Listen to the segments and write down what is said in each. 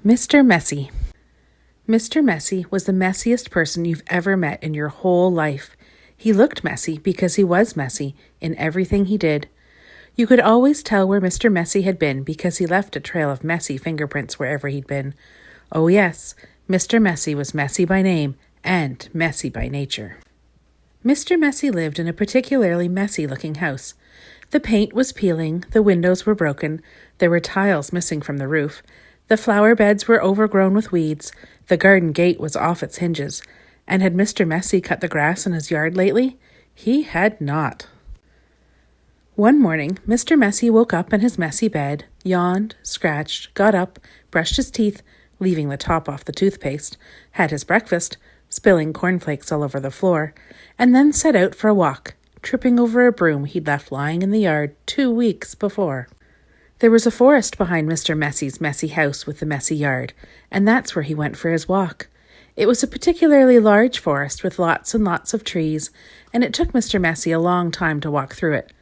Mr. Messy. Mr. Messy was the messiest person you've ever met in your whole life. He looked messy because he was messy in everything he did. You could always tell where Mr. Messy had been because he left a trail of messy fingerprints wherever he'd been. Oh yes, Mr. Messy was messy by name and messy by nature. Mr. Messy lived in a particularly messy-looking house. The paint was peeling, the windows were broken, there were tiles missing from the roof, the flower beds were overgrown with weeds, the garden gate was off its hinges, and had Mr. Messy cut the grass in his yard lately? He had not. One morning, Mr. Messy woke up in his messy bed, yawned, scratched, got up, brushed his teeth, leaving the top off the toothpaste, had his breakfast, spilling cornflakes all over the floor, and then set out for a walk, tripping over a broom he'd left lying in the yard 2 weeks before. There was a forest behind Mr. Messy's messy house with the messy yard, and that's where he went for his walk. It was a particularly large forest with lots and lots of trees, and it took Mr. Messy a long time to walk through it.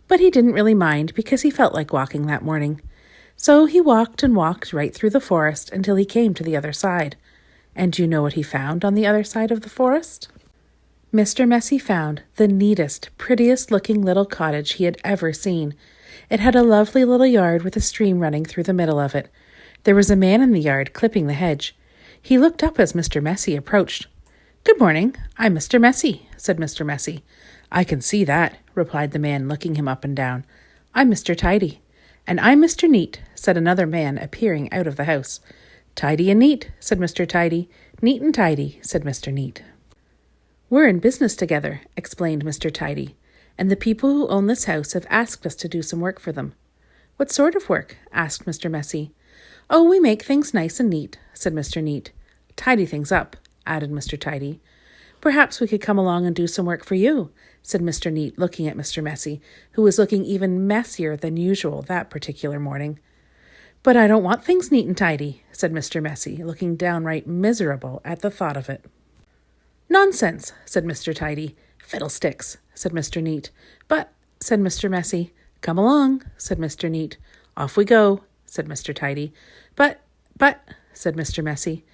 But he didn't really mind because he felt like walking that morning. So he walked and walked right through the forest until he came to the other side. And do you know what he found on the other side of the forest? Mr. Messy found the neatest, prettiest-looking little cottage he had ever seen. It had a lovely little yard with a stream running through the middle of it. There was a man in the yard clipping the hedge. He looked up as Mr. Messy approached. "Good morning. I'm Mr. Messy," said Mr. Messy. "I can see that," replied the man, looking him up and down. "I'm Mr. Tidy." "And I'm Mr. Neat," said another man, appearing out of the house. "Tidy and neat," said Mr. Tidy. "Neat and tidy," said Mr. Neat. "We're in business together," explained Mr. Tidy, "and the people who own this house have asked us to do some work for them." "What sort of work?" asked Mr. Messy. "Oh, we make things nice and neat," said Mr. Neat. "Tidy things up," added Mr. Tidy. "Perhaps we could come along and do some work for you," said Mr. Neat, looking at Mr. Messy, who was looking even messier than usual that particular morning. "But I don't want things neat and tidy," said Mr. Messy, looking downright miserable at the thought of it. "Nonsense," said Mr. Tidy. "Fiddlesticks," said Mr. Neat. "But," said Mr. Messy. "Come along," said Mr. Neat. "Off we go," said Mr. Tidy. But, said Mr. Messy.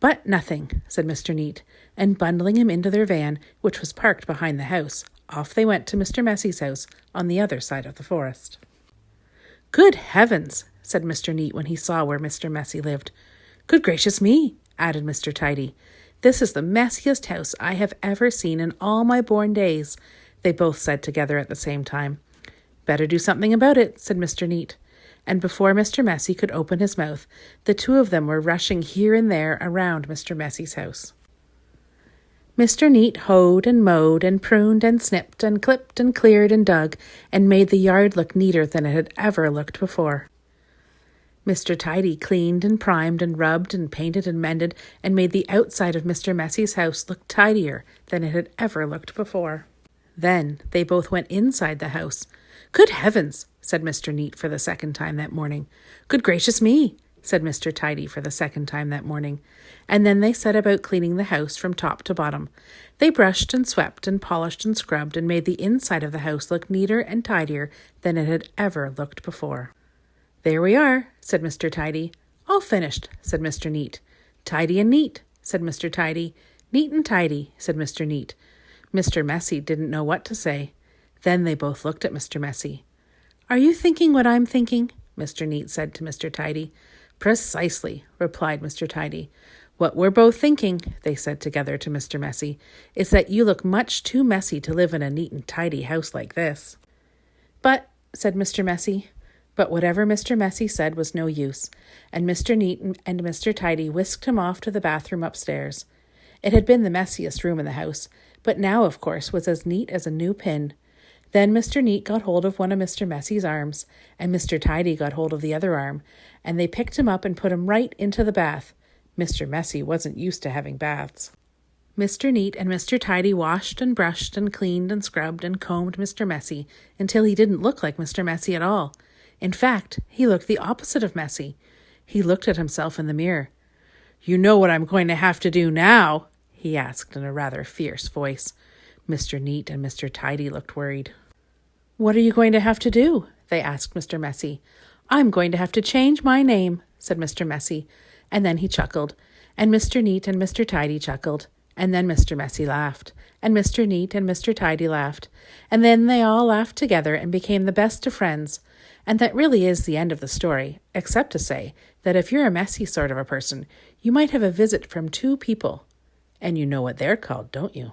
"But nothing," said Mr. Neat, and bundling him into their van, which was parked behind the house, off they went to Mr. Messy's house on the other side of the forest. "Good heavens," said Mr. Neat when he saw where Mr. Messy lived. "Good gracious me," added Mr. Tidy. "This is the messiest house I have ever seen in all my born days," they both said together at the same time. "Better do something about it," said Mr. Neat. And before Mr. Messy could open his mouth, the two of them were rushing here and there around Mr. Messy's house. Mr. Neat hoed and mowed and pruned and snipped and clipped and cleared and dug and made the yard look neater than it had ever looked before. Mr. Tidy cleaned and primed and rubbed and painted and mended and made the outside of Mr. Messy's house look tidier than it had ever looked before. Then they both went inside the house. "Good heavens," said Mr. Neat for the second time that morning. "Good gracious me," said Mr. Tidy for the second time that morning. And then they set about cleaning the house from top to bottom. They brushed and swept and polished and scrubbed and made the inside of the house look neater and tidier than it had ever looked before. "There we are," said Mr. Tidy. "All finished," said Mr. Neat. "Tidy and neat," said Mr. Tidy. "Neat and tidy," said Mr. Neat. Mr. Messy didn't know what to say. Then they both looked at Mr. Messy. "Are you thinking what I'm thinking?" Mr. Neat said to Mr. Tidy. "Precisely," replied Mr. Tidy. "What we're both thinking," they said together to Mr. Messy, "is that you look much too messy to live in a neat and tidy house like this." "But," said Mr. Messy. But whatever Mr. Messy said was no use, and Mr. Neat and Mr. Tidy whisked him off to the bathroom upstairs. It had been the messiest room in the house, but now, of course, was as neat as a new pin. Then Mr. Neat got hold of one of Mr. Messy's arms, and Mr. Tidy got hold of the other arm, and they picked him up and put him right into the bath. Mr. Messy wasn't used to having baths. Mr. Neat and Mr. Tidy washed and brushed and cleaned and scrubbed and combed Mr. Messy until he didn't look like Mr. Messy at all. In fact, he looked the opposite of messy. He looked at himself in the mirror. "You know what I'm going to have to do now?" he asked in a rather fierce voice. Mr. Neat and Mr. Tidy looked worried. "What are you going to have to do?" they asked Mr. Messy. "I'm going to have to change my name," said Mr. Messy. And then he chuckled, and Mr. Neat and Mr. Tidy chuckled, and then Mr. Messy laughed, and Mr. Neat and Mr. Tidy laughed, and then they all laughed together and became the best of friends. And that really is the end of the story, except to say that if you're a messy sort of a person, you might have a visit from two people. And you know what they're called, don't you?